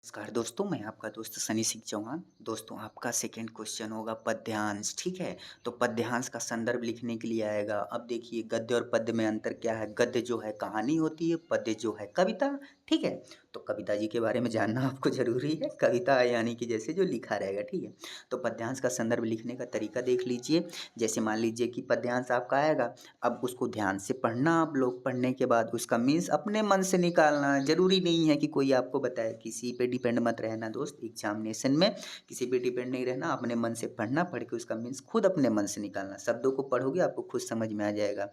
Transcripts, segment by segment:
नमस्कार दोस्तों, मैं आपका दोस्त सनी सिंह चौहान। दोस्तों, आपका सेकंड क्वेश्चन होगा पद्यांश, ठीक है? तो पद्यांश का संदर्भ लिखने के लिए आएगा। अब देखिए, गद्य और पद्य में अंतर क्या है? गद्य जो है कहानी होती है, पद्य जो है कविता, ठीक है? तो कविता जी के बारे में जानना आपको ज़रूरी है। कविता यानी कि जैसे जो लिखा रहेगा, ठीक है? तो पद्यांश का संदर्भ लिखने का तरीका देख लीजिए। जैसे मान लीजिए कि पद्यांश आपका आएगा, अब उसको ध्यान से पढ़ना आप लोग, पढ़ने के बाद उसका मीन्स अपने मन से निकालना। ज़रूरी नहीं है कि कोई आपको बताए, किसी पे डिपेंड मत रहना दोस्त। एग्जामिनेशन में किसी पे डिपेंड नहीं रहना, अपने मन से पढ़ना, पढ़ के उसका मीन्स खुद अपने मन से निकालना। शब्दों को पढ़ोगे आपको खुद समझ में आ जाएगा।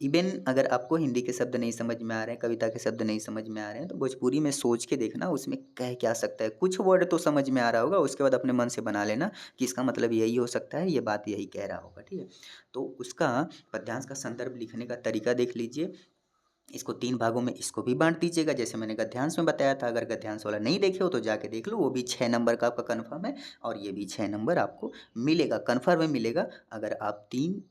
इवन अगर आपको हिंदी के शब्द नहीं समझ में आ रहे हैं, कविता के शब्द नहीं समझ में आ रहे हैं, तो भोजपुरी में सोच के देखना उसमें कह क्या सकता है। कुछ वर्ड तो समझ में आ रहा होगा, उसके बाद अपने मन से बना लेना कि इसका मतलब यही हो सकता है, ये बात यही कह रहा होगा, ठीक है? तो उसका पद्यांश का संदर्भ लिखने का तरीका देख लीजिए। इसको 3 भागों में इसको भी बाँट दीजिएगा, जैसे मैंने गद्यांश में बताया था। अगर गद्यांश वाला नहीं देखे हो तो जाके देख लो, वो भी 6 नंबर का आपका कन्फर्म है और ये भी 6 नंबर आपको मिलेगा, कन्फर्म में मिलेगा अगर आप 3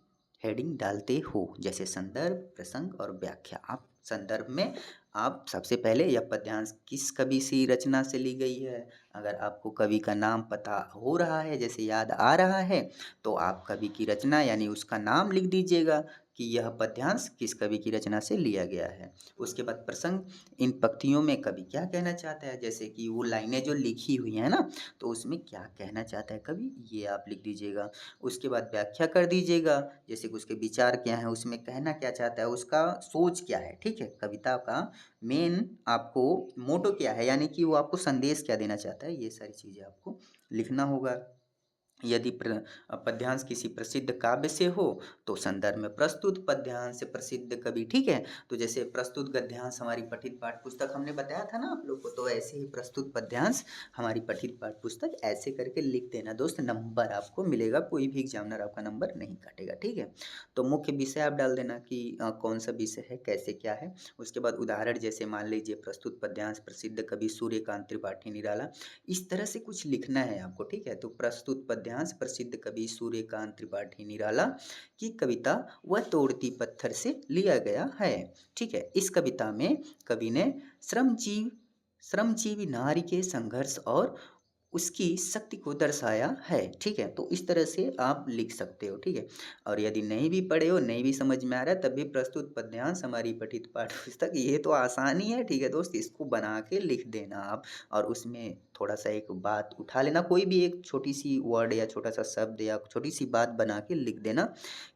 हेडिंग डालते हो, जैसे संदर्भ, प्रसंग और व्याख्या। आप संदर्भ में आप सबसे पहले यह पद्यांश किस कवि की रचना से ली गई है, अगर आपको कवि का नाम पता हो रहा है, जैसे याद आ रहा है, तो आप कवि की रचना यानी उसका नाम लिख दीजिएगा कि यह पद्यांश किस कवि की रचना से लिया गया है। उसके बाद प्रसंग, इन पंक्तियों में कवि क्या कहना चाहता है, जैसे कि वो लाइनें जो लिखी हुई हैं ना, तो उसमें क्या कहना चाहता है कवि, ये आप लिख दीजिएगा। उसके बाद व्याख्या कर दीजिएगा, जैसे कि उसके विचार क्या हैं, उसमें कहना क्या चाहता है, उसका सोच क्या है, ठीक है? कविता का मेन आपको मोटो क्या है, यानी कि वो आपको संदेश क्या देना चाहता है, ये सारी चीज़ें आपको लिखना होगा। यदि पद्यांश किसी प्रसिद्ध काव्य से हो तो संदर्भ में प्रस्तुत पद्यांश प्रसिद्ध कवि, ठीक है? तो जैसे प्रस्तुत गद्यांश हमारी पठित पाठ्य पुस्तक हमने बताया था ना आप लोग को, तो ऐसे ही प्रस्तुत पद्यांश हमारी पठित पाठ्य पुस्तक, ऐसे करके लिख देना दोस्त, नंबर आपको मिलेगा। कोई भी एग्जामिनर आपका नंबर नहीं काटेगा, ठीक है? तो मुख्य विषय आप डाल देना कि कौन सा विषय है, कैसे क्या है। उसके बाद उदाहरण, जैसे मान लीजिए प्रस्तुत पद्यांश प्रसिद्ध कवि सूर्यकांत त्रिपाठी निराला, इस तरह से कुछ लिखना है आपको, ठीक है? तो प्रस्तुत पद्यांश प्रसिद्ध कवि सूर्यकांत त्रिपाठी निराला की कविता वह तोड़ती पत्थर से लिया गया है, ठीक है? इस कविता में कवि ने श्रमजीवी नारी के संघर्ष और उसकी शक्ति को दर्शाया है, ठीक है? तो इस तरह से आप लिख सकते हो, ठीक है? और यदि नहीं भी पढ़े हो, नहीं भी समझ में आ रहा है, तब भी प्रस्तुत पद्यांश हमारी पठित पाठ्य पुस्तक, ये तो आसान ही है, ठीक है दोस्त? इसको बना के लिख देना आप और उसमें थोड़ा-सा एक बात उठा लेना, कोई भी एक छोटी-सी वर्ड या छोटा-सा शब्द या छोटी-सी बात बना के लिख देना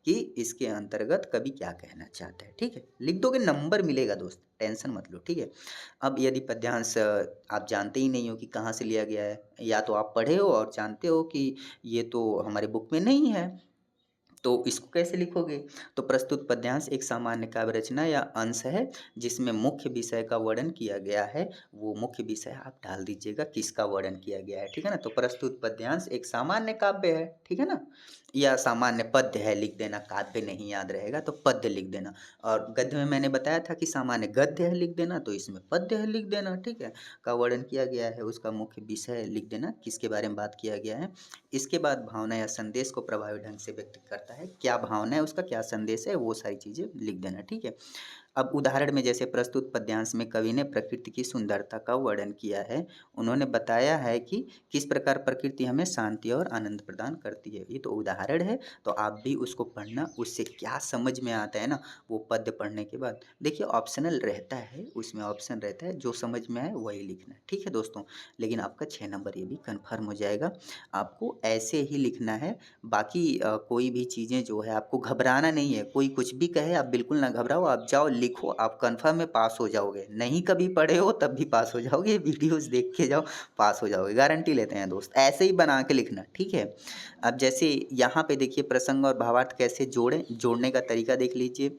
कि इसके अंतर्गत कवि क्या कहना चाहता है, ठीक है? लिख दोगे नंबर मिलेगा दोस्त, टेंशन मत लो, ठीक है? अब यदि पद्यांश आप जानते ही नहीं हो कि कहाँ से लिया गया है, या तो आप पढ़े हो और जानते हो कि ये तो हमारे बुक में नहीं है, तो इसको कैसे लिखोगे? तो प्रस्तुत पद्यांश एक सामान्य काव्य रचना या अंश है जिसमें मुख्य विषय का वर्णन किया गया है। वो मुख्य विषय आप डाल दीजिएगा किसका वर्णन किया गया है, ठीक है ना? तो प्रस्तुत पद्यांश एक सामान्य काव्य है, ठीक है ना? या सामान्य पद्य है लिख देना, काव्य नहीं याद रहेगा तो पद्य लिख देना। और गद्य में मैंने बताया था कि सामान्य गद्य है लिख देना, तो इसमें पद्य है लिख देना, ठीक है? का वर्णन किया गया है, उसका मुख्य विषय लिख देना, किसके बारे में बात किया गया है। इसके बाद भावना या संदेश को प्रभावी ढंग से व्यक्त करता है, क्या भावना है उसका, क्या संदेश है, वो सारी चीज़ें लिख देना, ठीक है? अब उदाहरण में जैसे प्रस्तुत पद्यांश में कवि ने प्रकृति की सुंदरता का वर्णन किया है। उन्होंने बताया है कि किस प्रकार प्रकृति हमें शांति और आनंद प्रदान करती है। ये तो उदाहरण है, तो आप भी उसको पढ़ना, उससे क्या समझ में आता है ना, वो पद्य पढ़ने के बाद देखिए ऑप्शनल रहता है, उसमें ऑप्शन रहता है, जो समझ में आए वही लिखना है, ठीक है दोस्तों? लेकिन आपका 6 नंबर ये भी कन्फर्म हो जाएगा। आपको ऐसे ही लिखना है, बाकी कोई भी चीज़ें जो है आपको घबराना नहीं है, कोई कुछ भी कहे आप बिल्कुल ना घबराओ, आप जाओ लिखो, आप कन्फर्म में पास हो जाओगे। नहीं कभी पढ़े हो तब भी पास हो जाओगे, वीडियोज़ देख के जाओ, पास हो जाओगे, गारंटी लेते हैं दोस्त। ऐसे ही बना के लिखना, ठीक है? अब जैसे यहाँ पे देखिए प्रसंग और भावार्थ कैसे जोड़ें, जोड़ने का तरीका देख लीजिए।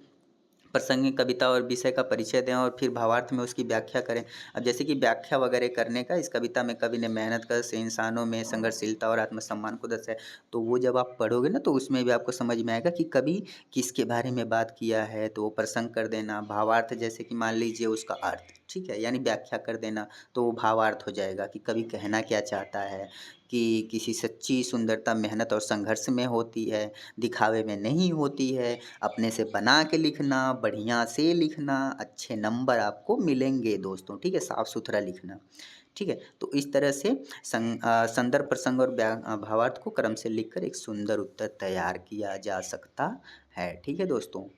प्रसंगिक कविता और विषय का परिचय दें और फिर भावार्थ में उसकी व्याख्या करें। अब जैसे कि व्याख्या वगैरह करने का, इस कविता में कवि ने मेहनत कर से इंसानों में संघर्षशीलता और आत्मसम्मान को दर्शाया। तो वो जब आप पढ़ोगे ना तो उसमें भी आपको समझ में आएगा कि कवि किसके बारे में बात किया है, तो वो प्रसंग कर देना। भावार्थ जैसे कि मान लीजिए उसका अर्थ, ठीक है? यानी व्याख्या कर देना, तो वो भावार्थ हो जाएगा कि कवि कहना क्या चाहता है, कि किसी सच्ची सुंदरता मेहनत और संघर्ष में होती है, दिखावे में नहीं होती है। अपने से बना के लिखना, बढ़िया से लिखना, अच्छे नंबर आपको मिलेंगे दोस्तों, ठीक है? साफ सुथरा लिखना, ठीक है? तो इस तरह से संदर्भ, प्रसंग और भावार्थ को क्रम से लिखकर एक सुंदर उत्तर तैयार किया जा सकता है। ठीक है दोस्तों?